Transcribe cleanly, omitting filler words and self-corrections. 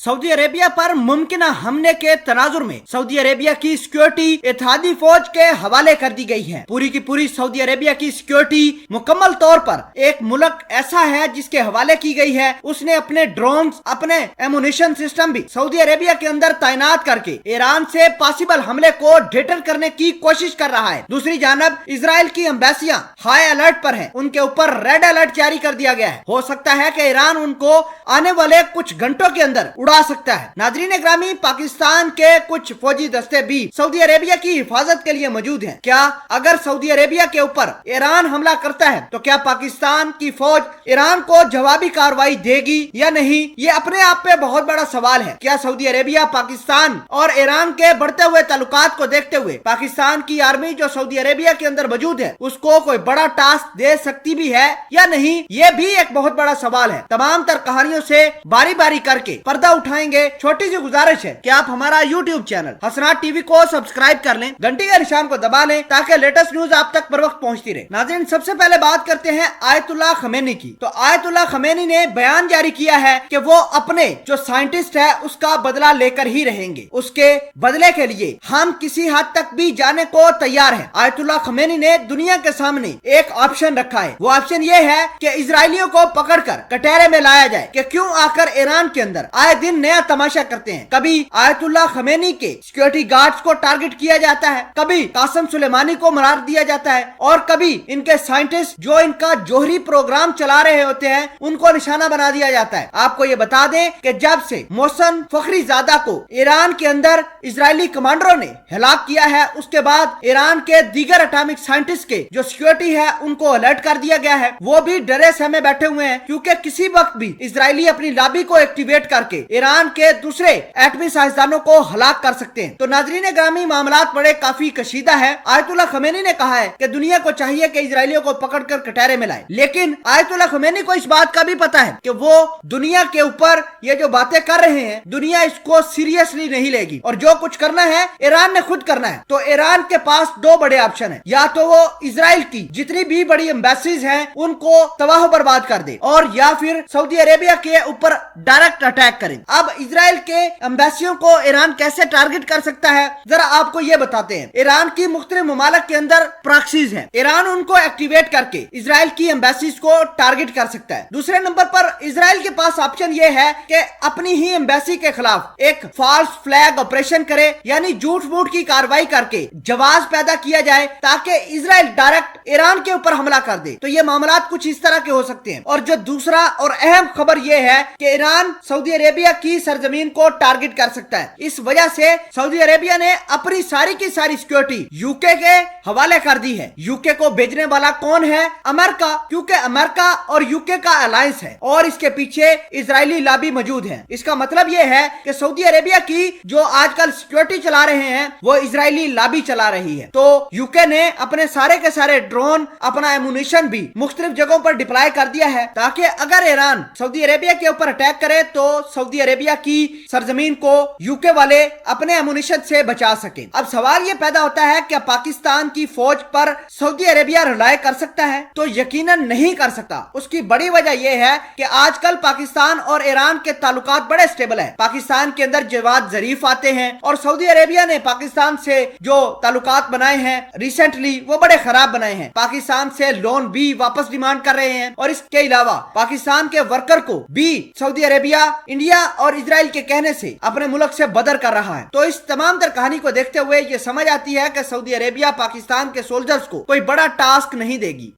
Saudi Arabia पर मुमकिन हमले के तनाजुर में सऊदी अरेबिया की सिक्योरिटी इत्तेहादी फौज के हवाले कर दी गई है। पूरी की पूरी सऊदी अरेबिया की सिक्योरिटी मुकम्मल तौर पर एक मुल्क ऐसा है जिसके हवाले की गई है। उसने अपने ड्रोन्स, अपने एमुनिशन सिस्टम भी सऊदी अरेबिया के अंदर तैनात करके ईरान से पॉसिबल हमले को डिटर करने की कोशिश कर रहा है। दूसरी जानब इजराइल की एम्बेसियां हाई अलर्ट पर हैं। उनके ऊपर रेड अलर्ट जारी कर दिया गया है। हो सकता है कि ईरान उनको आने वाले कुछ घंटों के अंदर उड़ा सकता है। नाजरीन ग्रामी, पाकिस्तान के कुछ फौजी दस्ते भी सऊदी अरेबिया की हिफाजत के लिए मौजूद हैं। क्या अगर सऊदी अरेबिया के ऊपर ईरान हमला करता है तो क्या पाकिस्तान की फौज ईरान को जवाबी कार्रवाई देगी या नहीं, ये अपने आप पे बहुत बड़ा सवाल है। क्या सऊदी अरेबिया पाकिस्तान और ईरान के बढ़ते हुए ताल्लुकात को देखते हुए पाकिस्तान की आर्मी जो सऊदी अरेबिया के अंदर मौजूद है उसको कोई बड़ा टास्क दे सकती भी है या नहीं, ये भी एक बहुत बड़ा सवाल है। तमाम तर कहानियों से बारी बारी करके पर्दा उठाएंगे। छोटी सी गुजारिश है कि आप हमारा YouTube चैनल हसनात टीवी को सब्सक्राइब कर लें, घंटी के निशान को दबा लें ताकि लेटेस्ट न्यूज आप तक बर वक्त पहुंचती रहे। नाज़रीन, सबसे पहले बात करते हैं आयतुल्लाह खमेनी की। तो आयतुल्लाह खमेनी ने बयान जारी किया है कि वो अपने जो साइंटिस्ट है उसका बदला लेकर ही रहेंगे। उसके बदले के लिए हम किसी हद तक भी जाने को तैयार हैं। आयतुल्लाह खमेनी ने दुनिया के सामने एक ऑप्शन रखा है। वो ऑप्शन ये है कि इजरायलियों को पकड़कर कटहरे में लाया जाए कि क्यों आकर ईरान के अंदर आए दिन नया तमाशा करते हैं। कभी आयतुल्लाह खमेनी के सिक्योरिटी गार्ड्स को टारगेट किया जाता है, कभी कासिम सुलेमानी को मार दिया जाता है और कभी इनके साइंटिस्ट जो इनका जोहरी प्रोग्राम चला रहे होते हैं उनको निशाना बना दिया जाता है। आपको ये बता दें कि जब से मोहसन फखरीजादा को ईरान के अंदर इजरायली कमांडरों ने हलाक किया है उसके बाद ईरान के दीगर एटॉमिक साइंटिस्ट के जो सिक्योरिटी है उनको अलर्ट कर दिया गया है। वो भी डरे सहमे बैठे हुए हैं क्योंकि किसी वक्त भी इजरायली अपनी लॉबी को एक्टिवेट करके ईरान के दूसरे एटमी साइंसदानों को हलाक कर सकते हैं। तो नाजरीन ग्रामी, मामलात बड़े काफी कशीदा है। आयतुल्लाह खमेनी ने कहा है कि दुनिया को चाहिए कि इजरायलियों को पकड़कर कटहरे में लाए, लेकिन आयतुल्लाह खमेनी को इस बात का भी पता है कि वो दुनिया के ऊपर ये जो बातें कर रहे हैं दुनिया इसको सीरियसली नहीं लेगी और जो कुछ करना है ईरान ने खुद करना है। तो ईरान के पास दो बड़े ऑप्शन है, या तो वो इजराइल की जितनी भी बड़ी एम्बेसीज हैं उनको तबाह बर्बाद कर दे और या फिर सऊदी अरेबिया के ऊपर डायरेक्ट अटैक करें। अब इजराइल के एम्बेसियों को ईरान कैसे टारगेट कर सकता है जरा आपको ये बताते हैं। ईरान की मुख्तलिफ ममालिक के अंदर प्रॉक्सीज हैं। ईरान उनको एक्टिवेट करके इजराइल की एम्बेसीज को टारगेट कर सकता है। दूसरे नंबर पर इजराइल के पास ऑप्शन ये है कि अपनी ही एम्बेसी के खिलाफ एक फॉल्स फ्लैग ऑपरेशन करे, यानी झूठ मूठ की कार्रवाई करके जवाब पैदा किया जाए ताकि इजराइल डायरेक्ट ईरान के ऊपर हमला कर दे। तो ये मामलात कुछ इस तरह के हो सकते हैं। और जो दूसरा और अहम खबर ये है कि ईरान सऊदी अरेबिया की सरजमीन को टारगेट कर सकता है। इस वजह से सऊदी अरेबिया ने अपनी सारी की सारी सिक्योरिटी यूके के हवाले कर दी है। यूके को भेजने वाला कौन है? अमेरिका, क्योंकि अमेरिका और यूके का अलायंस है और इसके पीछे इजरायली लॉबी मौजूद है। इसका मतलब यह है कि सऊदी अरेबिया की जो आजकल सिक्योरिटी चला रहे हैं वो इजरायली लॉबी चला रही है। तो यूके ने अपने सारे के सारे ड्रोन, अपना एमुनिशन भी मुख्तलिफ जगहों पर डिप्लॉय कर दिया है ताकि अगर ईरान सऊदी अरेबिया के ऊपर अटैक करे तो सऊदी अरेबिया की सरजमीन को यूके वाले अपने एमुनिशन से बचा सके। अब सवाल ये पैदा होता है क्या पाकिस्तान की फौज पर सऊदी अरेबिया रिलाय कर सकता है? तो यकीनन नहीं कर सकता। उसकी बड़ी वजह यह है कि आजकल पाकिस्तान और ईरान के ताल्लुकात बड़े स्टेबल है। पाकिस्तान के अंदर जवाद जरीफ आते हैं और सऊदी अरेबिया ने पाकिस्तान से जो ताल्लुकात बनाए हैं रिसेंटली वो बड़े खराब बनाए हैं। पाकिस्तान से लोन भी वापस डिमांड कर रहे हैं और इसके अलावा पाकिस्तान के वर्कर को भी सऊदी अरेबिया इंडिया और इजराइल के कहने से अपने मुल्क से बदर कर रहा है। तो इस तमाम तर कहानी को देखते हुए ये समझ आती है कि सऊदी अरेबिया पाकिस्तान के सोल्जर्स को कोई बड़ा टास्क नहीं देगी।